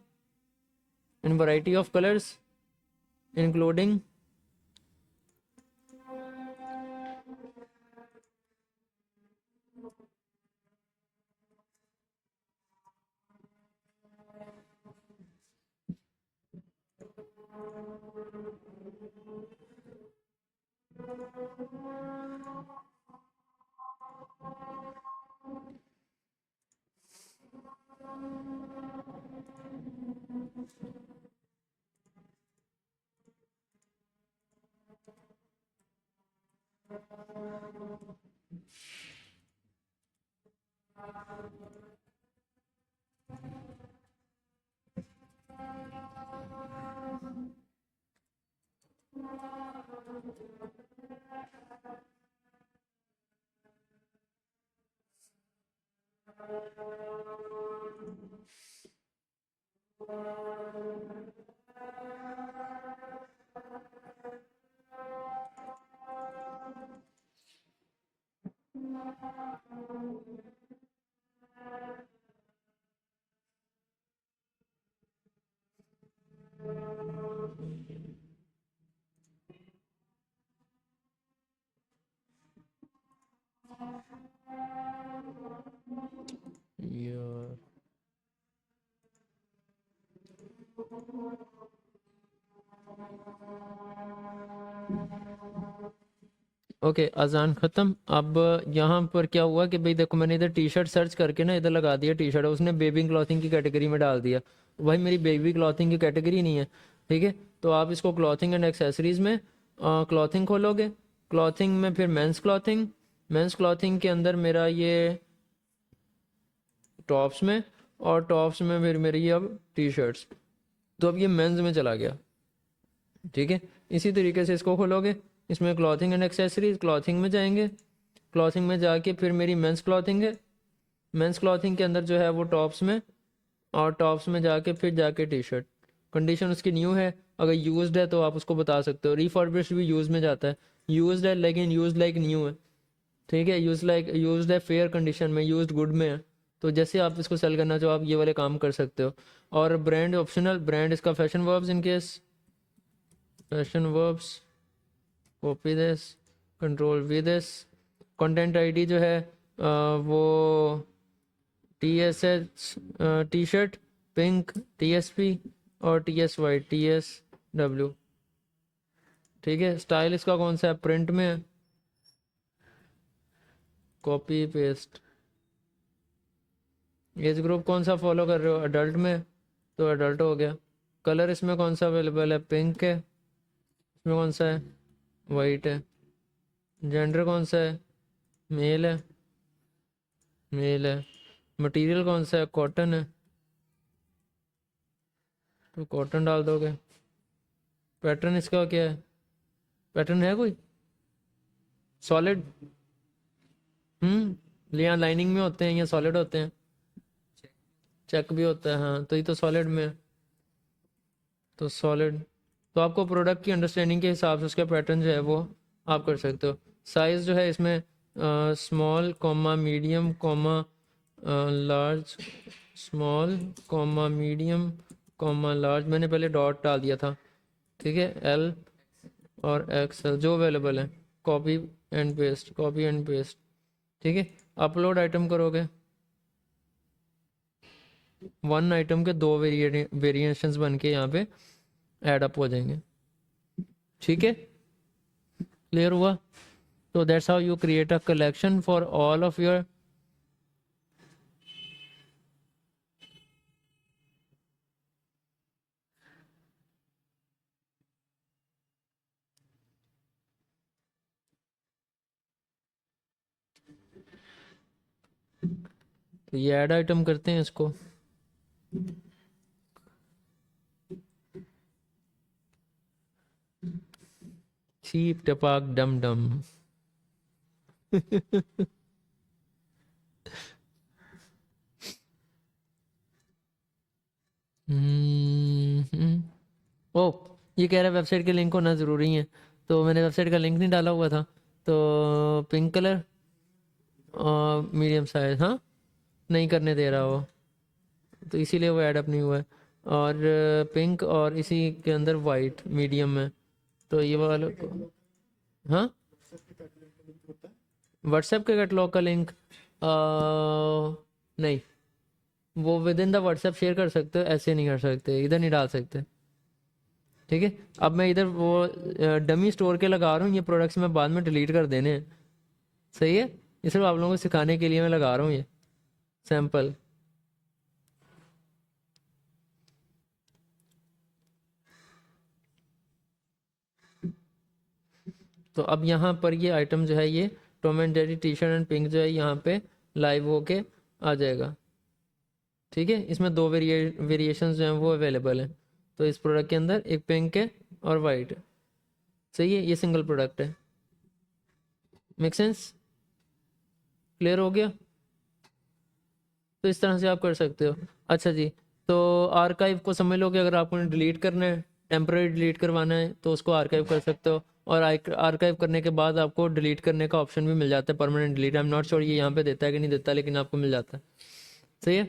A: इन वैरायटी ऑफ कलर्स इंक्लूडिंग, यार ओके, अजान ख़त्म। अब यहाँ पर क्या हुआ कि भाई देखो, मैंने इधर टी शर्ट सर्च करके ना इधर लगा दिया टी शर्ट, उसने बेबी क्लॉथिंग की कैटेगरी में डाल दिया। भाई मेरी बेबी क्लॉथिंग की कैटेगरी नहीं है, ठीक है। तो आप इसको क्लॉथिंग एंड एक्सेसरीज़ में क्लॉथिंग खोलोगे, क्लॉथिंग में फिर मेंस क्लॉथिंग, मेंस क्लॉथिंग के अंदर मेरा ये टॉप्स में, और टॉप्स में फिर मेरी ये अब टी शर्ट्स। तो अब ये मेंस में चला गया, ठीक है। इसी तरीके से इसको खोलोगे, इसमें क्लॉथिंग एंड एक्सेसरीज, क्लॉथिंग में जाएंगे, क्लॉथिंग में जाके फिर मेरी मेंस क्लॉथिंग है, मेंस क्लॉथिंग के अंदर जो है वो टॉप्स में, और टॉप्स में जाके फिर जाके टी शर्ट। कंडीशन उसकी न्यू है, अगर यूज्ड है तो आप उसको बता सकते हो। रिफर्बिश्ड भी यूज़ में जाता है, यूज्ड है लेकिन यूज्ड लाइक न्यू है, ठीक है। यूज्ड है फेयर कंडीशन में, यूज्ड गुड में है। तो जैसे आप इसको सेल करना चाहो आप ये वाले काम कर सकते हो। और ब्रांड ऑप्शनल, ब्रांड इसका fashion verbs, in case fashion verbs, copy this, control we this. Content ID जो है वो TSH T shirt pink, TSP, और TSY TSW, ठीक है। स्टाइल इसका कौन सा है, प्रिंट में है, कॉपी पेस्ट। एज ग्रुप कौन सा फॉलो कर रहे हो, अडल्ट में, तो अडल्ट हो गया। कलर इसमें कौन सा अवेलेबल है, पिंक है। इसमें कौन सा है, वाइट है। जेंडर कौन सा है, मेल है, मेल है। मटेरियल कौन सा है, कॉटन है, तो कॉटन डाल दोगे। पैटर्न इसका क्या है, पैटर्न है कोई, सॉलिड, यहाँ लाइनिंग में होते हैं या सॉलिड होते हैं, चेक भी होता है, हाँ तो ये तो सॉलिड में है, तो सॉलिड। तो आपको प्रोडक्ट की अंडरस्टैंडिंग के हिसाब से उसका पैटर्न जो है वो आप कर सकते हो। साइज़ जो है इसमें small comma medium comma large, small comma medium comma large, मैंने पहले डॉट डाल दिया था, ठीक है। L और XL जो अवेलेबल है, copy and paste, copy and paste, ठीक है। अपलोड आइटम करोगे, वन आइटम के दो वेरिएशंस बन के यहाँ पे ऐड अप हो जाएंगे, ठीक है। क्लियर हुआ। तो that's how you create a collection for all of your, तो ये ऐड आइटम करते हैं इसको। चीप टपाक डम डम ओ, ये कह रहा है वेबसाइट के लिंक होना ज़रूरी है, तो मैंने वेबसाइट का लिंक नहीं डाला हुआ था। तो पिंक कलर मीडियम साइज, हाँ नहीं करने दे रहा वो, तो इसीलिए वो ऐड अप नहीं हुआ है। और पिंक और इसी के अंदर वाइट मीडियम में, तो ये वाला हाँ। व्हाट्सएप के कैटलॉग का लिंक नहीं, वो with in the WhatsApp share कर सकते हो, ऐसे नहीं कर सकते, इधर नहीं डाल सकते, ठीक है। अब मैं इधर वो डमी स्टोर के लगा रहा हूँ, ये प्रोडक्ट्स मैं बाद में डिलीट कर देने हैं, सही है। ये सिर्फ आप लोगों को सिखाने के लिए मैं लगा रहा हूँ ये सैम्पल। तो अब यहाँ पर ये आइटम जो है ये Tom and Jerry T shirt and pink जो है यहाँ पे लाइव होके आ जाएगा, ठीक है। इसमें दो वेरिएशन जो हैं वो अवेलेबल हैं, तो इस प्रोडक्ट के अंदर एक पिंक है और वाइट है, सही है। ये सिंगल प्रोडक्ट है, मेक सेंस, क्लियर हो गया। तो इस तरह से आप कर सकते हो। अच्छा जी, तो आर्काइव को समझ लो कि अगर आपको डिलीट करना है, टेम्पररी डिलीट करवाना है, तो उसको आर्काइव कर सकते हो। और आर्काइव करने के बाद आपको डिलीट करने का ऑप्शन भी मिल जाता है, permanent delete. I am not sure ये यहाँ पे देता है कि नहीं देता, लेकिन आपको मिल जाता है, सही है।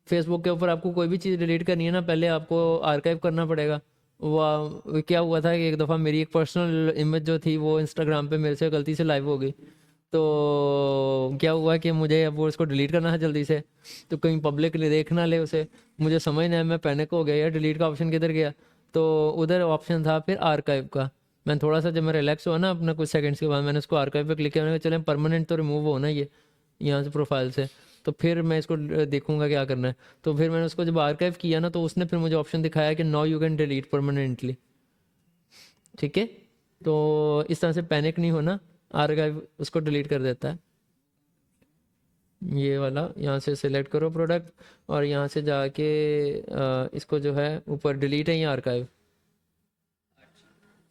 A: फेसबुक के ऊपर आपको कोई भी चीज़ डिलीट करनी है ना, पहले आपको आर्काइव करना पड़ेगा। वो क्या हुआ था कि एक दफ़ा मेरी एक पर्सनल इमेज जो थी वो इंस्टाग्राम पे मेरे से गलती से लाइव हो गई, तो क्या हुआ कि मुझे अब वो उसको डिलीट करना है जल्दी से, तो कहीं पब्लिक देख ना ले उसे, मुझे समझ नहीं आया, मैं पैनिक हो गया यार डिलीट का ऑप्शन किधर गया। तो उधर ऑप्शन था फिर आर्काइव का, मैंने थोड़ा सा जब मैं रिलैक्स हुआ ना अपना कुछ सेकंड्स के बाद, मैंने उसको आर्काइव पे क्लिक किया, मैंने कहा चले परमानेंट तो रिमूव हो ना ये यहाँ से प्रोफाइल से, तो फिर मैं इसको देखूंगा क्या करना है। तो फिर मैंने उसको जब आर्काइव किया ना, तो उसने फिर मुझे ऑप्शन दिखाया कि now you can delete permanently. ठीक है, तो इस तरह से पैनिक नहीं होना, आर्काइव उसको डिलीट कर देता है। ये वाला यहाँ से सिलेक्ट करो प्रोडक्ट, और यहाँ से जाके इसको जो है ऊपर डिलीट है या आर्काइव।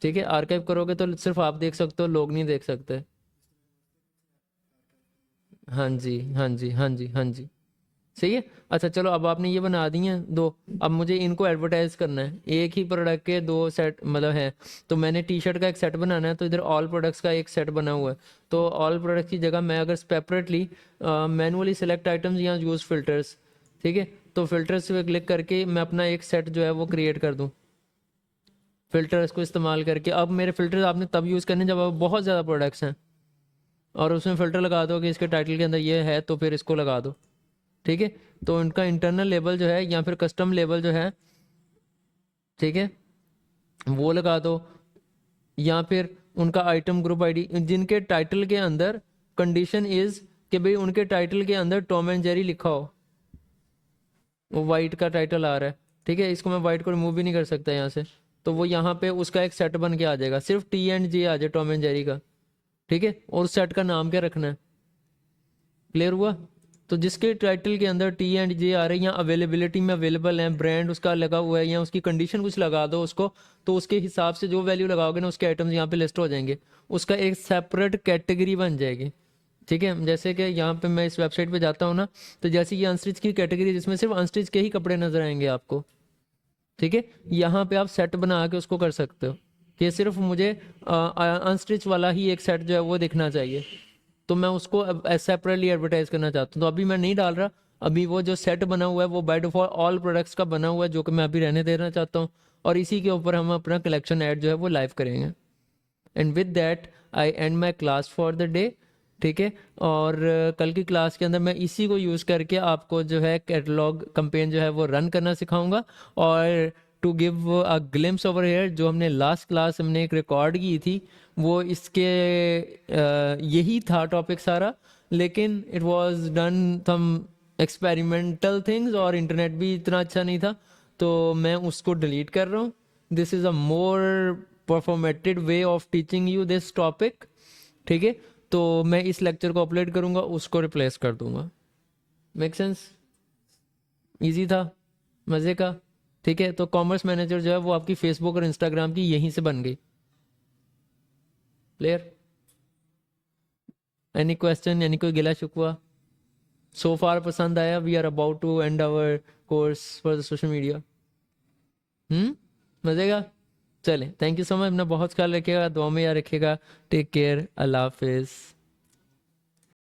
A: ठीक है, आर्काइव करोगे तो सिर्फ आप देख सकते हो, लोग नहीं देख सकते। हाँ जी, हाँ जी, हाँ जी, हाँ जी, सही है। अच्छा चलो, अब आपने ये बना दी हैं दो, अब मुझे इनको एडवर्टाइज करना है, एक ही प्रोडक्ट के दो सेट मतलब है। तो मैंने टी शर्ट का एक सेट बनाना है, तो इधर ऑल प्रोडक्ट्स का एक सेट बना हुआ है। तो ऑल प्रोडक्ट्स की जगह मैं अगर सेपरेटली मैनुअली सेलेक्ट आइटम्स या यूज फिल्टर्स, ठीक है, तो फिल्टर्स पे क्लिक करके मैं अपना एक सेट जो है वो क्रिएट कर दूँ। फिल्टर्स को इस्तेमाल करके, अब मेरे फिल्टर्स आपने तब यूज़ करने जब अब बहुत ज़्यादा प्रोडक्ट्स हैं, और उसमें फ़िल्टर लगा दो कि इसके टाइटल के अंदर ये है, तो फिर इसको लगा दो। ठीक है, तो उनका इंटरनल लेबल जो है या फिर कस्टम लेबल जो है, ठीक है, वो लगा दो। या फिर उनका आइटम ग्रुप आईडी जिनके टाइटल के अंदर कंडीशन इज कि भाई उनके टाइटल के अंदर टॉम एंड जेरी लिखा हो, वो वाइट का टाइटल आ रहा है। ठीक है, इसको मैं वाइट को रिमूव भी नहीं कर सकता यहाँ से, तो वो यहाँ पे उसका एक सेट बन के आ जाएगा, सिर्फ टी एंड जे आ जाए, टॉम एंड जेरी का। ठीक है, और उस सेट का नाम क्या रखना है, क्लियर हुआ। तो जिसके टाइटल के अंदर टी एंड जे आ रहे हैं या अवेलेबिलिटी में अवेलेबल है, ब्रांड उसका लगा हुआ है, या उसकी कंडीशन कुछ लगा दो उसको, तो उसके हिसाब से जो वैल्यू लगाओगे ना, उसके आइटम्स यहाँ पे लिस्ट हो जाएंगे, उसका एक सेपरेट कैटेगरी बन जाएगी। ठीक है, जैसे कि यहाँ पे मैं इस वेबसाइट पे जाता हूँ ना, तो जैसे ये अनस्टिच की कैटेगरी, जिसमें सिर्फ अनस्टिच के ही कपड़े नजर आएंगे आपको। ठीक है, यहाँ पे आप सेट बना के उसको कर सकते हो कि सिर्फ मुझे अनस्टिच वाला ही एक सेट जो है वो दिखना चाहिए, तो मैं उसको सेपरेटली एडवर्टाइज करना चाहता हूँ। तो अभी मैं नहीं डाल रहा, अभी वो जो सेट बना हुआ है वो बाय डिफॉल्ट ऑल प्रोडक्ट्स का बना हुआ है, जो कि मैं अभी रहने देना चाहता हूँ, और इसी के ऊपर हम अपना कलेक्शन ऐड जो है वो लाइव करेंगे। And with that I and my class for the day. ठीक है, और कल की क्लास के अंदर मैं इसी को यूज़ करके आपको जो है कैटलॉग कंपेन जो है वो रन करना सिखाऊंगा। और to give a glimpse over here, जो हमने लास्ट क्लास हमने एक रिकॉर्ड की थी, वो इसके यही था टॉपिक सारा, लेकिन it was done some experimental things, और इंटरनेट भी इतना अच्छा नहीं था, तो मैं उसको डिलीट कर रहा हूँ। This is a more performated way of teaching you this topic. ठीक है, तो मैं इस लेक्चर को अपलोड करूँगा, उसको रिप्लेस कर दूंगा। मेक सेंस, इजी था, मज़े का। ठीक है, तो कॉमर्स मैनेजर जो है वो आपकी फेसबुक और इंस्टाग्राम की यहीं से बन गई। क्लियर, एनी क्वेश्चन, यानी कोई गिला शिकवा सो फार पसंद आया? We are about to end our course for the social media. मज़े का। चले, थैंक यू सो मच, अपना बहुत ख्याल रखिएगा, दुआ में याद रखिएगा। टेक केयर, अल्लाह हाफिज़।